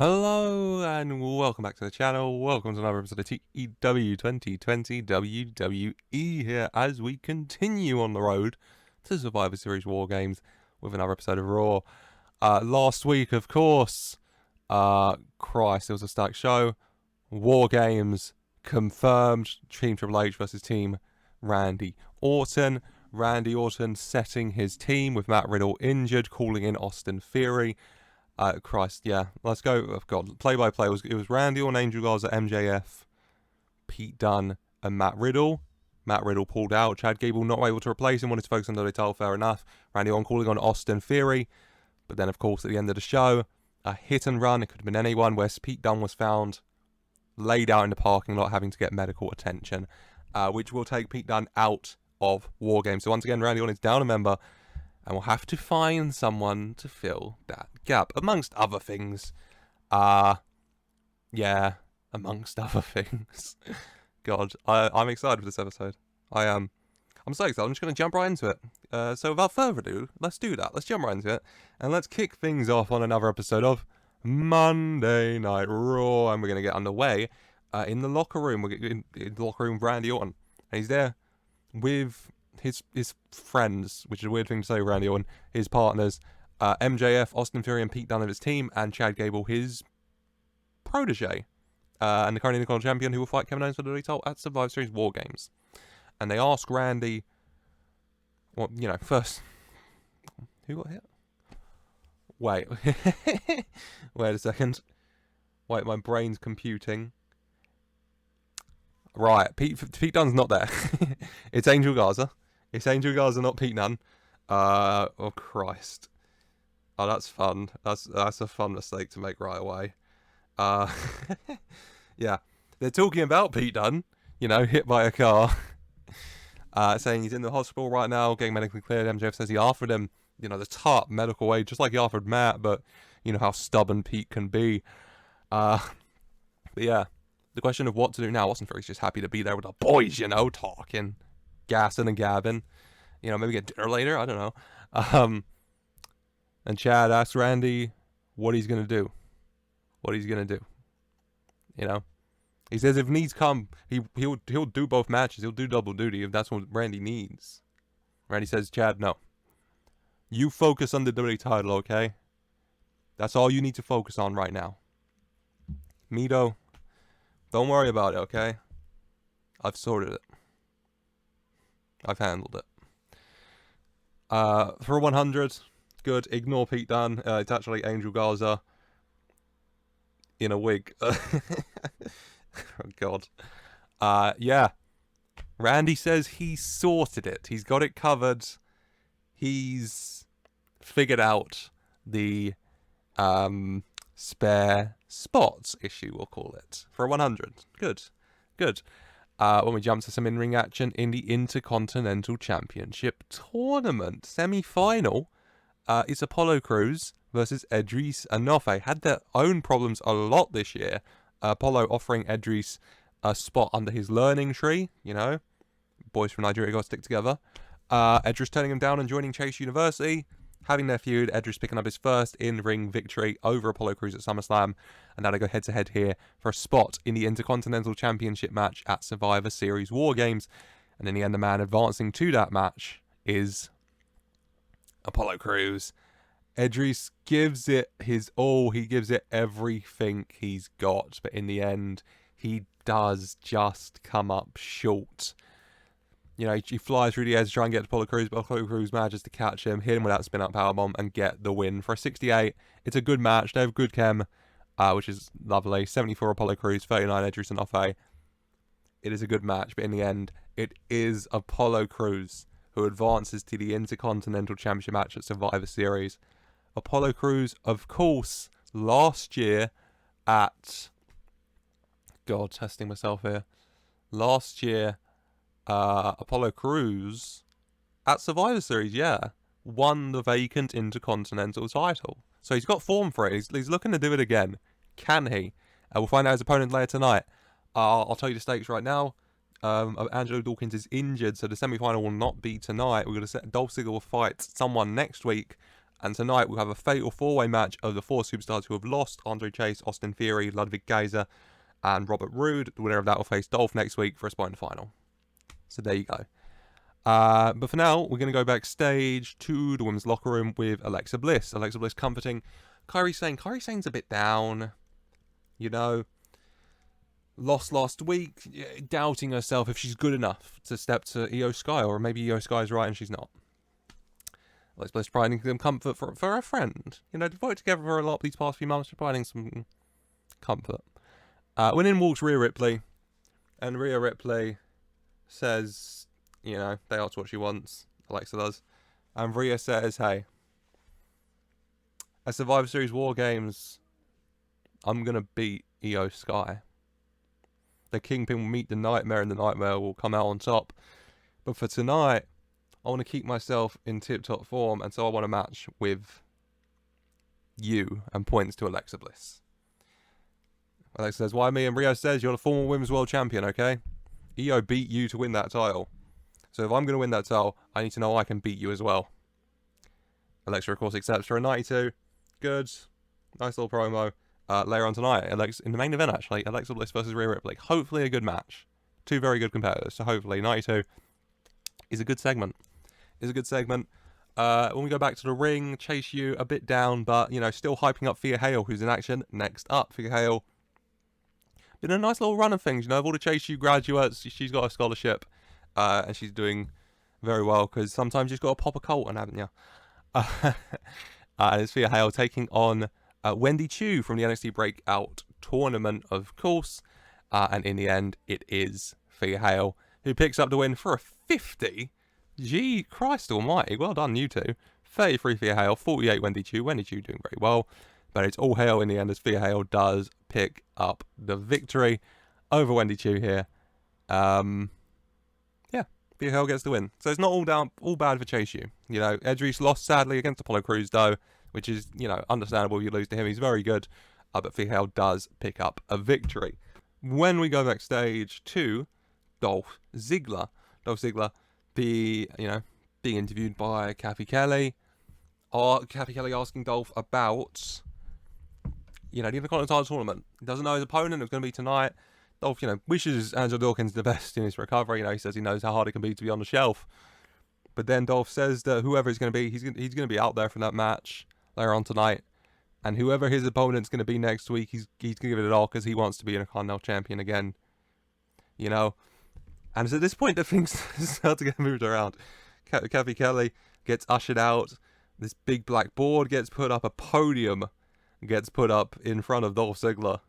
Hello and welcome back to the channel. Welcome to another episode of TEW 2020 WWE here as we continue on the road to Survivor Series WarGames with another episode of Raw. Last week, of course, Christ, it was a stacked show. WarGames confirmed Team Triple H versus Team Randy Orton. Randy Orton setting his team with Matt Riddle injured, calling in Austin Theory. Christ, yeah. Let's go. Oh, God, play-by-play. It was Randy Orton, Angel Garza, MJF, Pete Dunne, and Matt Riddle. Matt Riddle pulled out. Chad Gable not able to replace him. Wanted to focus on the title. Fair enough. Randy Orton calling on Austin Theory. But then, of course, at the end of the show, a hit and run. It could have been anyone. Where Pete Dunne was found laid out in the parking lot, having to get medical attention, which will take Pete Dunne out of WarGames. So once again, Randy Orton is down a member. And we'll have to find someone to fill that gap, amongst other things. Yeah, amongst other things. God, I'm excited for this episode. I'm so excited. I'm just going to jump right into it. So without further ado, let's do that. Let's jump right into it. And let's kick things off on another episode of Monday Night Raw. And we're going to get underway in the locker room. We're in the locker room with Randy Orton. And he's there with his friends, which is a weird thing to say, Randy Orton, his partners, MJF, Austin Theory, and Pete Dunne of his team, and Chad Gable, his protege, and the current Intercontinental champion who will fight Kevin Owens for the title at Survivor Series WarGames. And they ask Randy, well, first, who got hit? Wait, wait a second. Wait, my brain's computing. Right, Pete Dunne's not there. It's Angel Garza. It's Angel Garza, not Pete Dunne. Oh Christ. Oh, that's fun. That's a fun mistake to make right away. Yeah. They're talking about Pete Dunne, hit by a car. Saying he's in the hospital right now, getting medically cleared. MJF says he offered him, the top medical aid, just like he offered Matt, but how stubborn Pete can be. But yeah. The question of what to do now, Austin Theory's just happy to be there with the boys, talking, gassing and gabbing. Maybe get dinner later, I don't know. And Chad asks Randy what he's going to do. What he's going to do. He says if needs come, he'll do both matches. He'll do double duty if that's what Randy needs. Randy says, Chad, no. You focus on the WWE title, okay? That's all you need to focus on right now. Me, though. Don't worry about it, okay? I've sorted it. I've handled it. For 100, good. Ignore Pete Dunne. It's actually Angel Garza in a wig. Oh, God. Yeah. Randy says he's sorted it. He's got it covered. He's figured out the spare spots issue, we'll call it, for 100. Good. When we jump to some in-ring action in the Intercontinental Championship Tournament semi-final, it's Apollo Crews versus Edris and Nofe. Had their own problems a lot this year. Apollo offering Edris a spot under his learning tree, boys from Nigeria got to stick together. Edris turning him down and joining Chase University. Having their feud, Edris picking up his first in-ring victory over Apollo Crews at SummerSlam. And now they go head-to-head here for a spot in the Intercontinental Championship match at Survivor Series WarGames. And in the end, the man advancing to that match is Apollo Crews. Edris gives it his all. He gives it everything he's got. But in the end, he does just come up short. He flies through the air to try and get to Apollo Crews, but Apollo Crews manages to catch him, hit him with that spin-out powerbomb, and get the win. For a 68, it's a good match. They have good chem, which is lovely. 74 Apollo Crews, 39 Edris and Nofe. It is a good match, but in the end, it is Apollo Crews who advances to the Intercontinental Championship match at Survivor Series. Apollo Crews, of course, last year at... God, testing myself here. Last year... Apollo Crews at Survivor Series, won the vacant Intercontinental title. So he's got form for it. He's looking to do it again. Can he? We'll find out his opponent later tonight. I'll tell you the stakes right now. Angelo Dawkins is injured, so the semi-final will not be tonight. We're going to set Dolph Ziggler will fight someone next week. And tonight we'll have a fatal 4-way match of the 4 superstars who have lost: Andre Chase, Austin Theory, Ludwig Kaiser, and Robert Roode. The winner of that will face Dolph next week for a spot in the final. So there you go. But for now, we're going to go backstage to the women's locker room with Alexa Bliss. Alexa Bliss comforting Kairi Sane. Kairi Sane's a bit down, you know. Lost last week, doubting herself if she's good enough to step to Io Sky, or maybe Io Sky's right and she's not. Alexa Bliss providing some comfort for her friend. You know, they've worked together for a lot these past few months, providing some comfort. When in walks Rhea Ripley, and Rhea Ripley says, you know, they ask what she wants. Alexa does. And Rhea says, hey, at Survivor Series WarGames, I'm going to beat Io Sky. The Kingpin will meet the Nightmare, and the Nightmare will come out on top. But for tonight, I want to keep myself in tip-top form, and so I want a match with you, and points to Alexa Bliss. Alexa says, why me? And Rhea says, you're the former Women's World Champion, okay? Io beat you to win that title. So if I'm going to win that title, I need to know I can beat you as well. Alexa, of course, accepts for a 92. Good. Nice little promo. Later on tonight, in the main event, actually, Alexa Bliss versus Rhea Ripley. Hopefully a good match. 2 very good competitors. So hopefully 92 is a good segment. When we go back to the ring, Chase U a bit down, but, you know, still hyping up Thea Hail, who's in action. Next up, Thea Hail. Been a nice little run of things, you know, of all the Chase U graduates, she's got a scholarship. And she's doing very well, because sometimes you've got to pop a Colton, haven't you? And it's Thea Hail taking on Wendy Chu from the NXT Breakout Tournament, of course. And in the end, it is Thea Hail who picks up the win for a 50. Gee, Christ almighty. Well done, you two. 33 Thea Hail, 48 Wendy Chu. Wendy Chu doing very well. But it's all Hail in the end, as Thea Hail does pick up the victory over Wendy Chu here. Thea Hail gets the win. So it's not all bad for Chase U. You know, Edris lost sadly against Apollo Crews, though, which is, you know, understandable. You lose to him. He's very good. But Thea Hail does pick up a victory. When we go backstage to Dolph Ziggler. Dolph Ziggler being interviewed by Kathy Kelly. Kathy Kelly asking Dolph about, you know, the Intercontinental Tournament. He doesn't know his opponent. It's going to be tonight. Dolph, you know, wishes Angelo Dawkins the best in his recovery. You know, he says he knows how hard it can be to be on the shelf. But then Dolph says that whoever it's going to be, he's going to be out there for that match later on tonight. And whoever his opponent's going to be next week, he's going to give it all, because he wants to be an Intercontinental Champion again. You know? And it's at this point that things start to get moved around. Kathy Kelly gets ushered out. This big black board gets put up. A podium gets put up in front of Dolph Ziggler.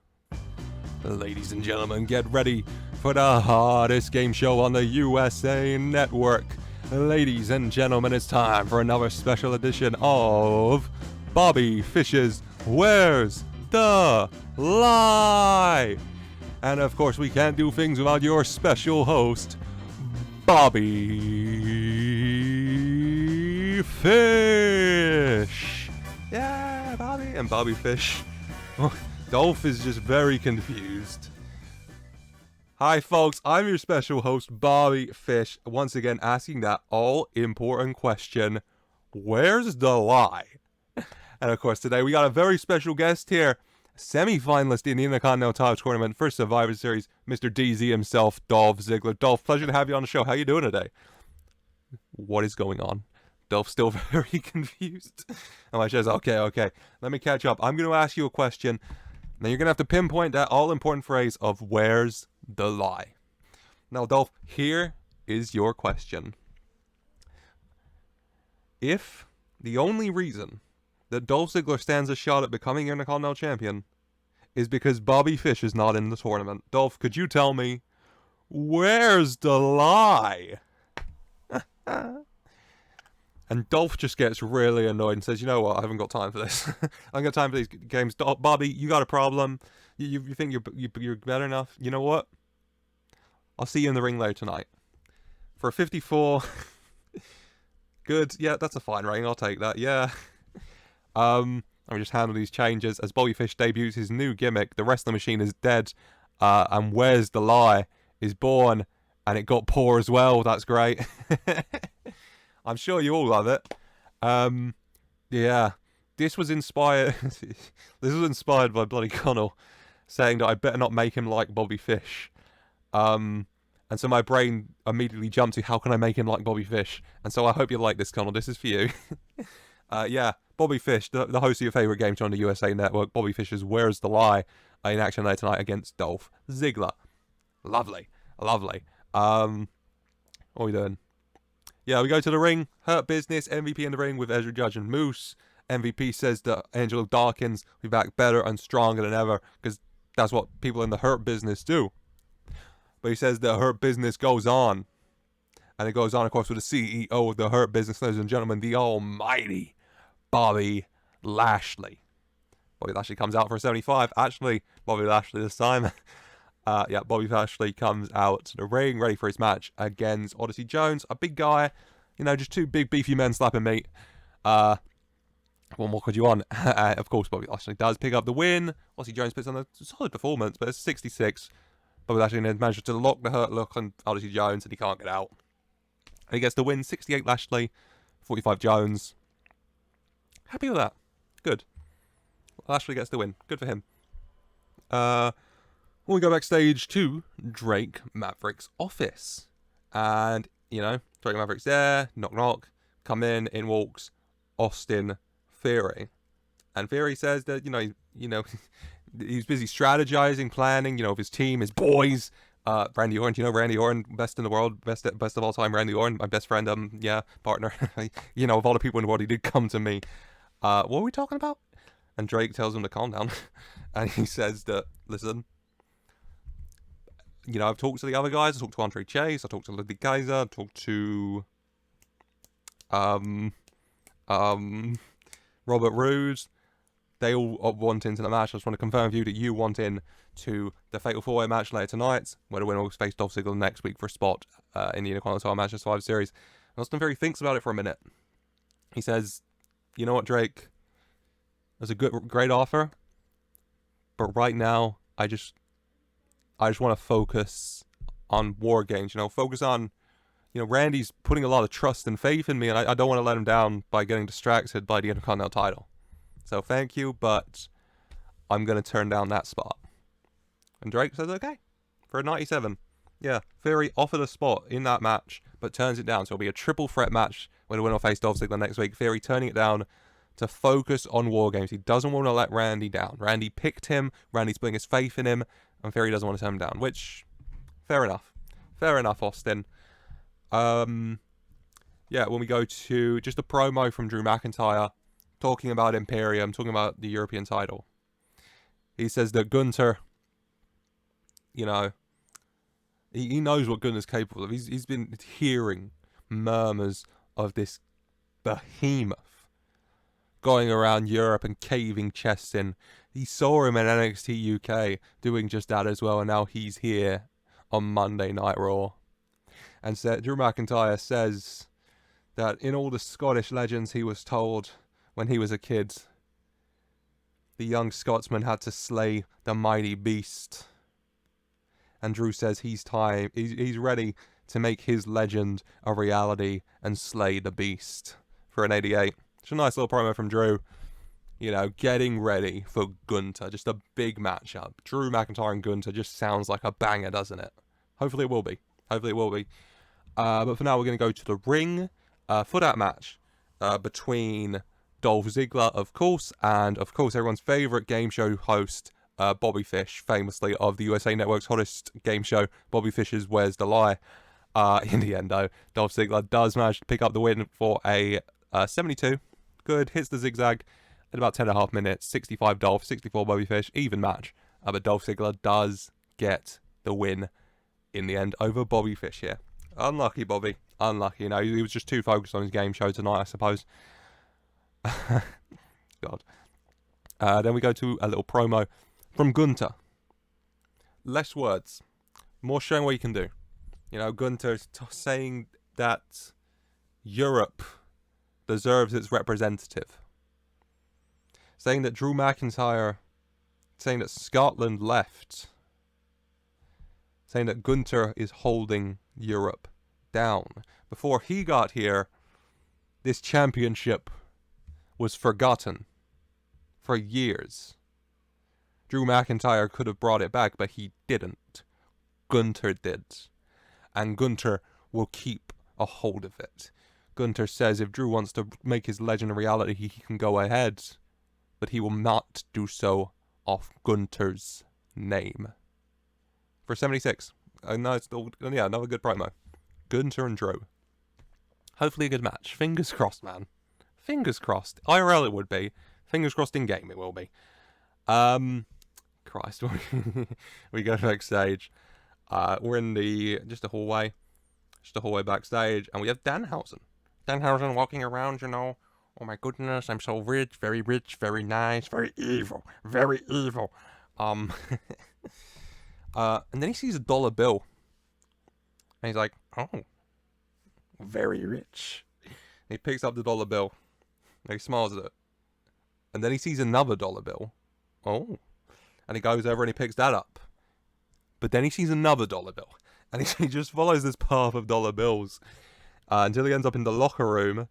Ladies and gentlemen, get ready for the hottest game show on the USA Network. Ladies and gentlemen, it's time for another special edition of Bobby Fish's Where's the Lie? And of course, we can't do things without your special host, Bobby Fish. Yeah, Bobby and Bobby Fish. Dolph is just very confused. Hi folks, I'm your special host, Bobby Fish, once again asking that all-important question, where's the lie? And of course today we got a very special guest here, semi-finalist in the Intercontinental Title Tournament for Survivor Series, Mr. DZ himself, Dolph Ziggler. Dolph, pleasure to have you on the show. How you doing today? What is going on? Dolph's still very confused. And my show's okay, let me catch up. I'm going to ask you a question. Now you're going to have to pinpoint that all-important phrase of where's the lie. Now, Dolph, here is your question. If the only reason that Dolph Ziggler stands a shot at becoming Intercontinental Champion is because Bobby Fish is not in the tournament, Dolph, could you tell me where's the lie? And Dolph just gets really annoyed and says, you know what, I haven't got time for this. I haven't got time for these games. Bobby, you got a problem. You think you're better enough? You know what? I'll see you in the ring later tonight. For a 54. Good. Yeah, that's a fine ring. I'll take that. Yeah. Let me just handle these changes. As Bobby Fish debuts his new gimmick, the Wrestling Machine is dead. And Where's the Lie is born. And it got poor as well. That's great. I'm sure you all love it. Yeah, this was inspired. This was inspired by bloody Connell saying that I better not make him like Bobby Fish. Um, and so my brain immediately jumped to how can I make him like Bobby Fish? And so I hope you like this, Connell. This is for you. Yeah, Bobby Fish, the host of your favorite game show on the USA Network. Bobby Fish's Where's the Lie in action later tonight against Dolph Ziggler. Lovely, lovely. What are we doing? Yeah, we go to the ring. Hurt Business, MVP in the ring with Ezra Judge and Moose. MVP says that Angelo Dawkins will be back better and stronger than ever because that's what people in the Hurt Business do. But he says the Hurt Business goes on. And it goes on, of course, with the CEO of the Hurt Business, ladies and gentlemen, the almighty Bobby Lashley. Bobby Lashley comes out for a 75. Actually, Bobby Lashley this time. Yeah, Bobby Lashley comes out to the ring, ready for his match against Odyssey Jones. A big guy, just two big beefy men slapping meat. What more could you want? Of course, Bobby Lashley does pick up the win. Odyssey Jones puts on a solid performance, but it's 66. Bobby Lashley manages to lock the Hurt Look on Odyssey Jones, and he can't get out. And he gets the win, 68 Lashley, 45 Jones. Happy with that. Good. Lashley gets the win. Good for him. We go backstage to Drake Maverick's office. And, Drake Maverick's there. Knock, knock. Come in walks Austin Theory. And Theory says that, he's busy strategizing, planning, with his team, his boys. Randy Orton, Randy Orton, best in the world, best of all time, Randy Orton, my best friend, partner. Of all the people in the world, he did come to me. What were we talking about? And Drake tells him to calm down. And he says that, listen, I've talked to the other guys. I talked to Andre Chase. I talked to Liddy Kaiser. I talked to Robert Roode. They all want into the match. I just want to confirm with you that you want in to the Fatal 4-Way match later tonight, where the winner will face Dolph Ziggler next week for a spot in the Intercontinental Matches 5 Series. And Austin Theory thinks about it for a minute. He says, you know what, Drake? That's a great offer, but right now, I just want to focus on WarGames. Focus on, Randy's putting a lot of trust and faith in me, and I don't want to let him down by getting distracted by the Intercontinental title. So thank you, but I'm going to turn down that spot. And Drake says, okay, for a 97. Yeah, Theory offered a spot in that match, but turns it down. So it'll be a triple threat match when the winner will face Dolph Ziggler next week. Theory turning it down to focus on WarGames. He doesn't want to let Randy down. Randy picked him. Randy's putting his faith in him. And Theory doesn't want to turn him down, which, fair enough. Fair enough, Austin. Yeah, when we go to just a promo from Drew McIntyre, talking about Imperium, talking about the European title. He says that Gunther, he knows what Gunther's capable of. He's been hearing murmurs of this behemoth going around Europe and caving chests in. He saw him at NXT UK doing just that as well, and now he's here on Monday Night Raw. And Drew McIntyre says that in all the Scottish legends he was told when he was a kid, the young Scotsman had to slay the mighty beast. And Drew says he's ready to make his legend a reality and slay the beast for an 88. It's a nice little promo from Drew. Getting ready for Gunther. Just a big matchup. Drew McIntyre and Gunther just sounds like a banger, doesn't it? Hopefully it will be. But for now, we're going to go to the ring for that match between Dolph Ziggler, of course, and, of course, everyone's favourite game show host, Bobby Fish, famously of the USA Network's hottest game show, Bobby Fish's Where's the Lie? In the end, though, Dolph Ziggler does manage to pick up the win for a 72. Good, hits the zigzag in about 10.5 minutes. 65 Dolph, 64 Bobby Fish, even match. But Dolph Ziggler does get the win in the end over Bobby Fish here. Unlucky, Bobby. Unlucky. He was just too focused on his game show tonight, I suppose. God. Then we go to a little promo from Gunther. Less words. More showing what you can do. Gunther saying that Europe deserves its representative. Saying that Drew McIntyre, saying that Scotland left. Saying that Gunther is holding Europe down. Before he got here, this championship was forgotten for years. Drew McIntyre could have brought it back, but he didn't. Gunther did. And Gunther will keep a hold of it. Gunther says if Drew wants to make his legend a reality, he can go ahead. But he will not do so off Gunther's name. For 76. No, it's still, yeah, another good promo. Gunther and Drew. Hopefully a good match. Fingers crossed, man. Fingers crossed. IRL it would be. Fingers crossed in game it will be. Christ. We go backstage. We're in just a hallway backstage, and we have Danhausen. Danhausen walking around, you know. Oh my goodness, I'm so rich, very nice, very evil. And then he sees a dollar bill, and he's like, oh, very rich. He picks up the dollar bill, and he smiles at it. And then he sees another dollar bill. Oh. And he goes over and he picks that up. But then he sees another dollar bill. And he just follows this path of dollar bills until he ends up in the locker room,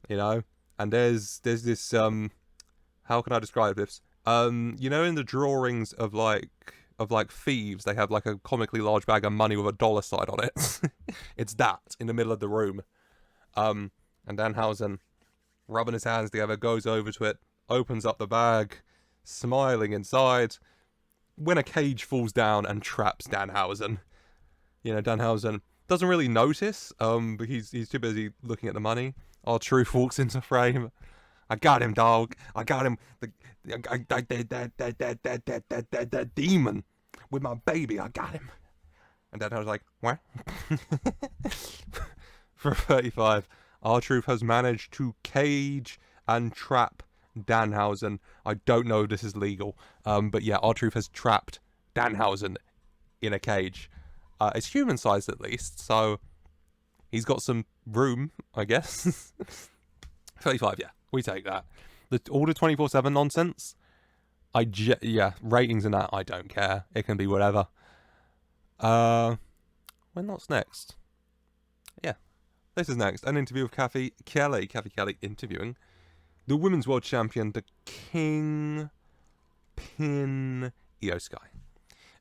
you know. And there's this, how can I describe this? You know, in the drawings of thieves, they have like a comically large bag of money with a dollar sign on it. It's that in the middle of the room. And Danhausen, rubbing his hands together, goes over to it, opens up the bag, smiling inside, when a cage falls down and traps Danhausen. You know, Danhausen doesn't really notice, but he's too busy looking at the money. R-Truth walks into frame. I got him, dog. I got him. That demon with my baby. I got him. And Danhausen's like, what? For 35, R-Truth has managed to cage and trap Danhausen. I don't know if this is legal, but yeah, R-Truth has trapped Danhausen in a cage. It's human sized at least, so he's got some room, I guess. 35, yeah, we take that. All the 24/7 nonsense, ratings in that, I don't care. It can be whatever. When what's next? Yeah, this is next. An interview with Kathy Kelly interviewing the Women's World Champion, the Kingpin Io Sky.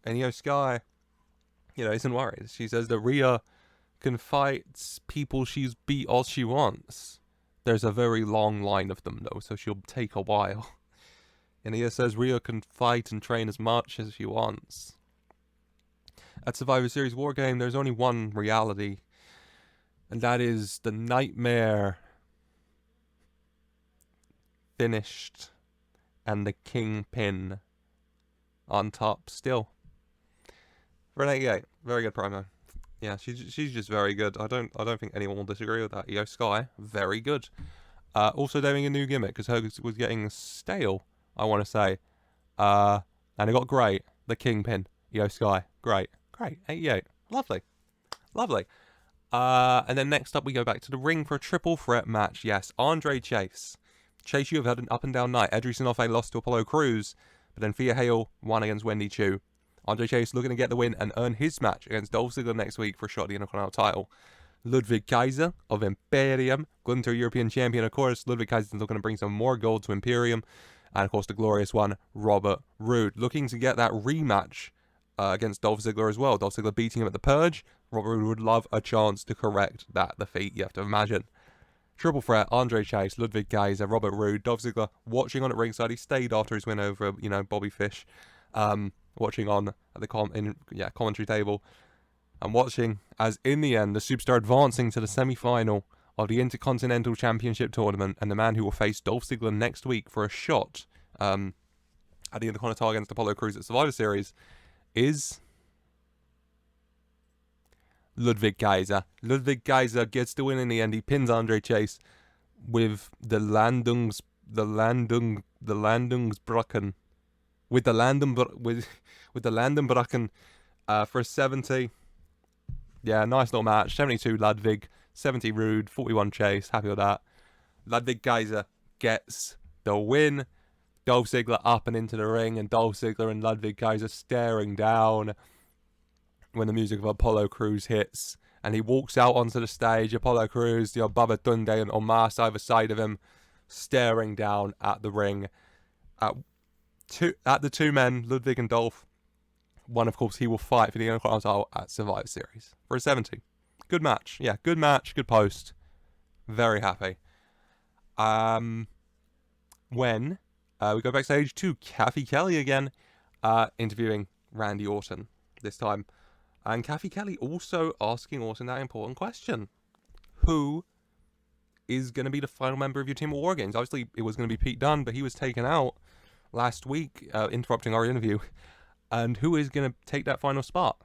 And Io Sky, you know, isn't worried. She says that Rhea can fight people she's beat all she wants. There's a very long line of them, though, so she'll take a while. And Io says Rhea can fight and train as much as she wants. At Survivor Series WarGame, there's only one reality, and that is the nightmare finished and the Kingpin on top still. For an 88, very good promo. Yeah, she's just very good. I don't think anyone will disagree with that. Io Sky, very good. Also doing a new gimmick because hers was getting stale, I want to say. And it got great. The Kingpin, Io Sky, great. 88, lovely. And then next up we go back to the ring for a triple threat match. Yes, Andre Chase. Chase, you have had an up and down night. Edris Inoue lost to Apollo Crews, but then Thea Hail won against Wendy Chu. Andre Chase looking to get the win and earn his match against Dolph Ziggler next week for a shot at the Intercontinental title. Ludwig Kaiser of Imperium, Gunther European Champion, of course. Ludwig Kaiser is looking to bring some more gold to Imperium. And of course the glorious one, Robert Roode, looking to get that rematch against Dolph Ziggler as well. Dolph Ziggler beating him at the Purge. Robert Roode would love a chance to correct that defeat, you have to imagine. Triple threat, Andre Chase, Ludwig Kaiser, Robert Roode, Dolph Ziggler watching on at ringside. He stayed after his win over, you know, Bobby Fish. Watching on at the commentary table. And watching as, in the end, the superstar advancing to the semi-final of the Intercontinental Championship Tournament, and the man who will face Dolph Ziggler next week for a shot at the Intercontinental against Apollo Crews at Survivor Series is Ludwig Kaiser. Ludwig Kaiser gets the win in the end. He pins Andre Chase with the Landungsbrücken. With the Landenbrücken for a 70. Yeah, nice little match. 72 Ludwig, 70 Roode, 41 Chase. Happy with that. Ludwig Kaiser gets the win. Dolph Ziggler up and into the ring, and Dolph Ziggler and Ludwig Kaiser staring down when the music of Apollo Crews hits. And he walks out onto the stage. Apollo Crews, Baba Tunde and Omos either side of him, staring down at the ring at the two men, Ludwig and Dolph. One, of course, he will fight for the Intercontinental title at Survivor Series for a 70. Good match. Yeah, good match, good post. Very happy. When we go backstage to Kathy Kelly again, interviewing Randy Orton this time. And Kathy Kelly also asking Orton that important question. Who is going to be the final member of your team at WarGames? Obviously, it was going to be Pete Dunne, but he was taken out last week, interrupting our interview. And who is going to take that final spot?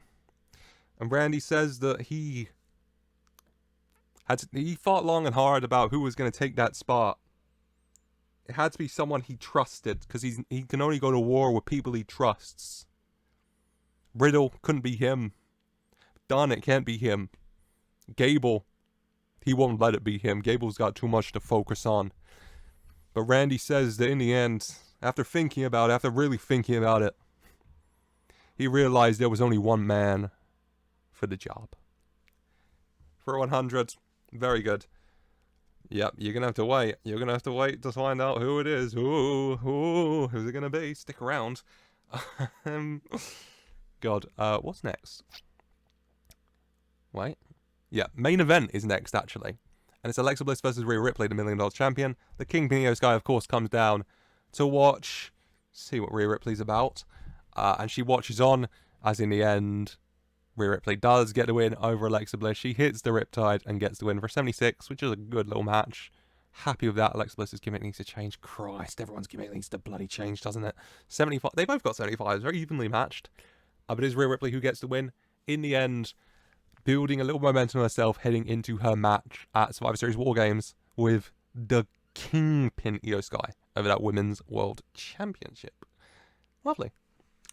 And Randy says that he fought long and hard about who was going to take that spot. It had to be someone he trusted, because he can only go to war with people he trusts. Riddle couldn't be him. Dunne, it can't be him. Gable, he won't let it be him. Gable's got too much to focus on. But Randy says that in the end, after really thinking about it, he realized there was only one man for the job. For 100, very good. Yep, you're going to have to wait. You're going to have to wait to find out who it is. Who's it going to be? Stick around. God, what's next? Wait. Yeah, main event is next, actually. And it's Alexa Bliss versus Rhea Ripley, the $1 Million Champion. The Kingpin Io Sky, of course, comes down to watch, see what Rhea Ripley's about. And she watches on, as in the end, Rhea Ripley does get the win over Alexa Bliss. She hits the Riptide and gets the win for 76, which is a good little match. Happy with that. Alexa Bliss's gimmick needs to change. Christ, everyone's gimmick needs to bloody change, doesn't it? 75. They both got 75s, very evenly matched. But it is Rhea Ripley who gets the win. In the end, building a little momentum herself, heading into her match at Survivor Series WarGames with the Kingpin Io Sky over that Women's World Championship. Lovely.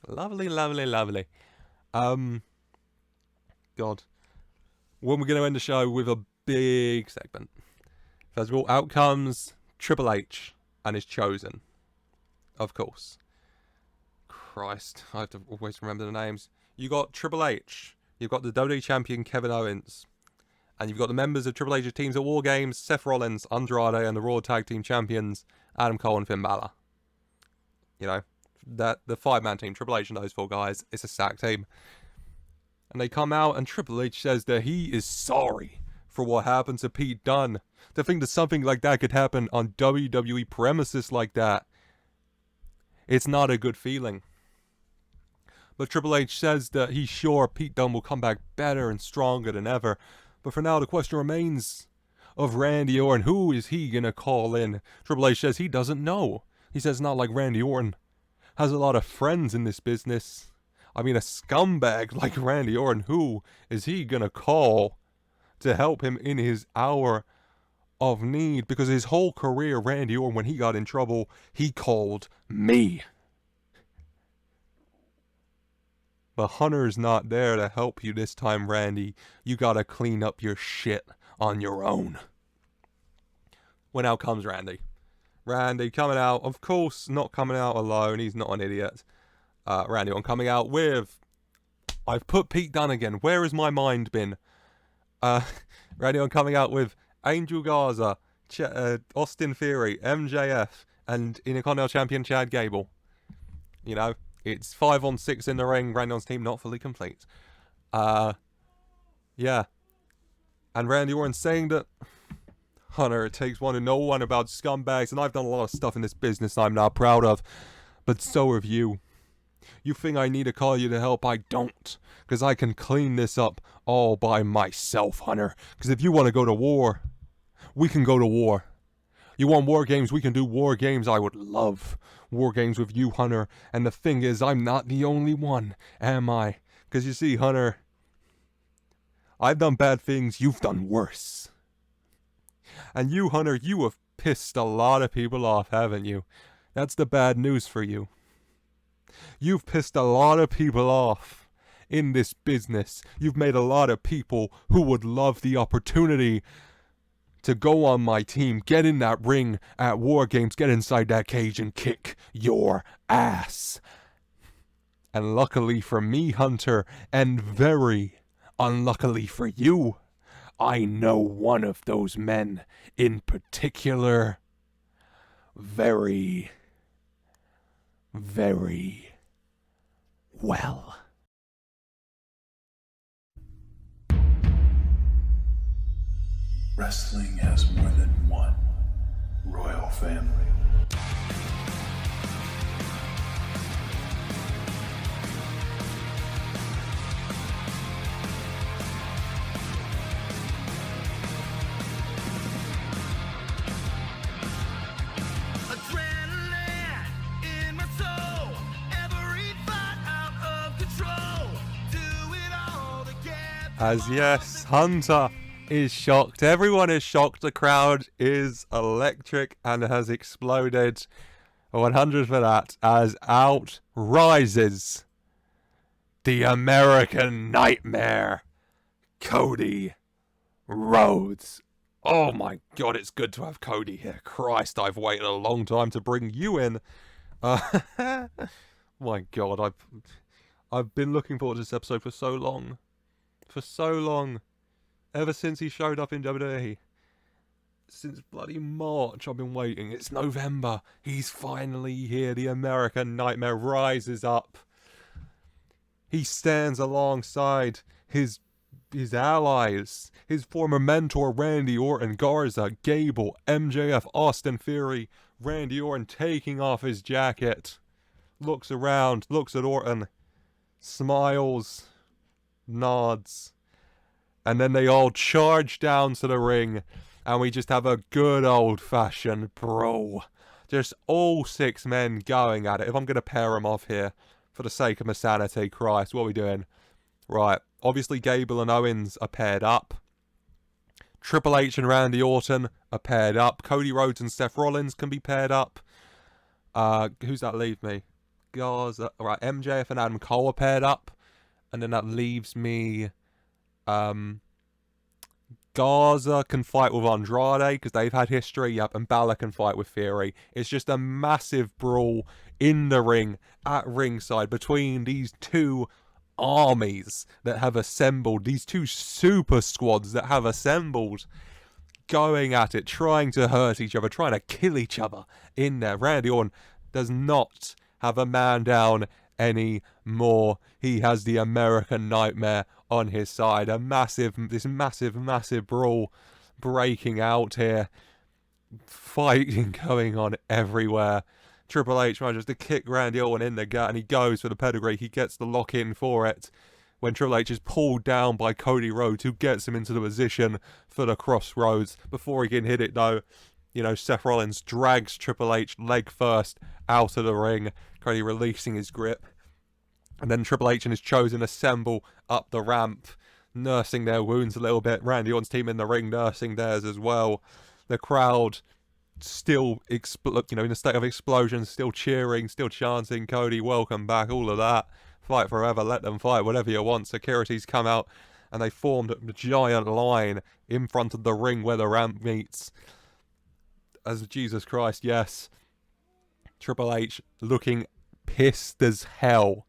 Lovely, lovely, lovely. God. When we're going to end the show with a big segment. First of all, out comes Triple H and is chosen. Of course. Christ, I have to always remember the names. You got Triple H. You've got the WWE Champion Kevin Owens. And you've got the members of Triple H's teams at WarGames, Seth Rollins, Andrade, and the Raw Tag Team Champions, Adam Cole and Finn Balor. You know, the 5-man team, Triple H and those 4 guys, it's a stacked team. And they come out and Triple H says that he is sorry for what happened to Pete Dunne. To think that something like that could happen on WWE premises like that, it's not a good feeling. But Triple H says that he's sure Pete Dunne will come back better and stronger than ever. But for now, the question remains of Randy Orton. Who is he going to call in? Triple H says he doesn't know. He says not like Randy Orton has a lot of friends in this business. I mean, a scumbag like Randy Orton, who is he going to call to help him in his hour of need? Because his whole career, Randy Orton, when he got in trouble, he called me. But Hunter's not there to help you this time, Randy. You gotta clean up your shit on your own. When out comes Randy. Randy coming out, of course, not coming out alone. He's not an idiot. Randy Orton coming out with... I've put Pete Dunne again. Where has my mind been? Randy Orton coming out with Angel Garza, Austin Theory, MJF, and Intercontinental Champion Chad Gable. You know, it's 5-on-6 in the ring. Randy Orton's team not fully complete. Yeah. And Randy Orton saying that, Hunter, it takes one to know one about scumbags, and I've done a lot of stuff in this business I'm not proud of. But so have you. You think I need to call you to help? I don't. Because I can clean this up all by myself, Hunter. Because if you want to go to war, we can go to war. You want WarGames? We can do WarGames. I would love WarGames with you, Hunter. And the thing is, I'm not the only one, am I? Because you see, Hunter, I've done bad things. You've done worse. And you, Hunter, you have pissed a lot of people off, haven't you? That's the bad news for you. You've pissed a lot of people off in this business. You've made a lot of people who would love the opportunity to go on my team, get in that ring at WarGames, get inside that cage and kick your ass. And luckily for me, Hunter, and very unluckily for you, I know one of those men in particular. very, very well. Wrestling has more than one royal family. As yes, Hunter is shocked. Everyone is shocked. The crowd is electric and has exploded. 100 for that. As out rises the American Nightmare, Cody Rhodes. Oh my God, it's good to have Cody here. Christ, I've waited a long time to bring you in. My God, I've been looking forward to this episode for so long. For so long. Ever since he showed up in WWE. Since bloody March I've been waiting. It's November. He's finally here. The American Nightmare rises up. He stands alongside his allies. His former mentor Randy Orton, Garza, Gable, MJF, Austin Theory. Randy Orton taking off his jacket. Looks around. Looks at Orton. Smiles. Nods. And then they all charge down to the ring. And we just have a good old-fashioned brawl. Just all 6 men going at it. If I'm going to pair them off here, for the sake of my sanity, Christ, what are we doing? Right, obviously Gable and Owens are paired up. Triple H and Randy Orton are paired up. Cody Rhodes and Seth Rollins can be paired up. Who's that leave me? Garza. Right, MJF and Adam Cole are paired up. And then that leaves me... Garza can fight with Andrade because they've had history. Yep, and Balor can fight with Theory. It's just a massive brawl in the ring at ringside between these 2 armies that have assembled. These 2 super squads that have assembled, going at it, trying to hurt each other, trying to kill each other in there. Randy Orton does not have a man down anymore. He has the American Nightmare on his side. This massive brawl breaking out here. Fighting going on everywhere. Triple H manages to kick Randy Orton in the gut and he goes for the pedigree. He gets the lock in for it when Triple H is pulled down by Cody Rhodes, who gets him into the position for the crossroads. Before he can hit it though, Seth Rollins drags Triple H leg first out of the ring. Cody releasing his grip. And then Triple H and his Chosen assemble up the ramp, nursing their wounds a little bit. Randy Orton's team in the ring nursing theirs as well. The crowd still, in a state of explosion, still cheering, still chanting, Cody, welcome back, all of that. Fight forever, let them fight, whatever you want. Security's come out and they formed a giant line in front of the ring where the ramp meets. As Jesus Christ, yes. Triple H looking pissed as hell.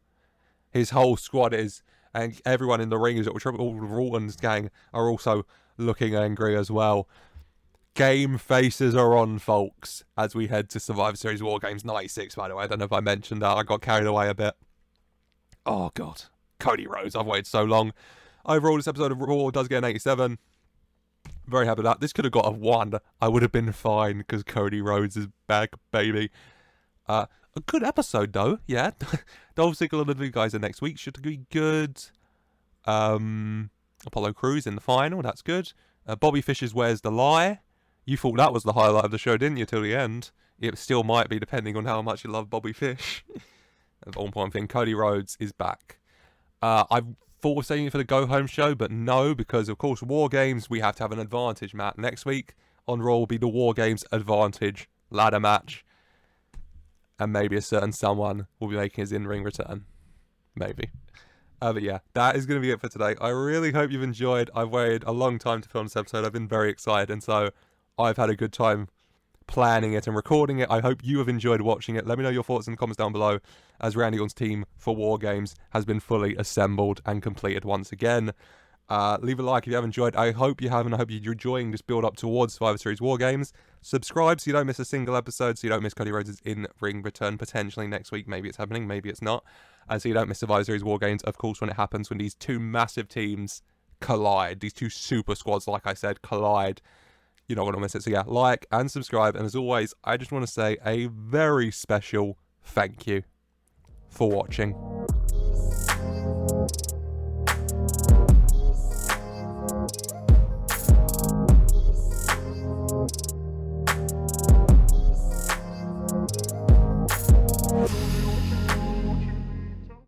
His whole squad is, and everyone in the ring is, all Orton's gang are also looking angry as well. Game faces are on, folks, as we head to Survivor Series WarGames 96, by the way. I don't know if I mentioned that. I got carried away a bit. Oh, God. Cody Rhodes, I've waited so long. Overall, this episode of Raw does get an 87. Very happy with that. This could have got a 1. I would have been fine, because Cody Rhodes is back, baby. A good episode, though. Yeah. Dolph Ziggler and the new guys are next week. Should be good. Apollo Crews in the final. That's good. Bobby Fish's Where's the Lie? You thought that was the highlight of the show, didn't you, till the end? It still might be, depending on how much you love Bobby Fish. The on-point thing, Cody Rhodes is back. I thought of saving it for the go-home show, but no, because, of course, WarGames, we have to have an advantage, Matt. Next week on Raw will be the WarGames advantage ladder match. And maybe a certain someone will be making his in-ring return. Maybe. But yeah, that is going to be it for today. I really hope you've enjoyed. I've waited a long time to film this episode. I've been very excited, and so I've had a good time planning it and recording it. I hope you have enjoyed watching it. Let me know your thoughts in the comments down below, as Randy Orton's team for WarGames has been fully assembled and completed once again. Leave a like if you have enjoyed. I hope you have, and I hope you're enjoying this build up towards Survivor Series WarGames. Subscribe so you don't miss a single episode, so you don't miss Cody Rhodes' in-ring return potentially next week. Maybe it's happening, maybe it's not. And so you don't miss Survivor Series WarGames, of course, when it happens, when these two massive teams collide. These two super squads, like I said, collide. You're not going to miss it. So yeah, like and subscribe. And as always, I just want to say a very special thank you for watching.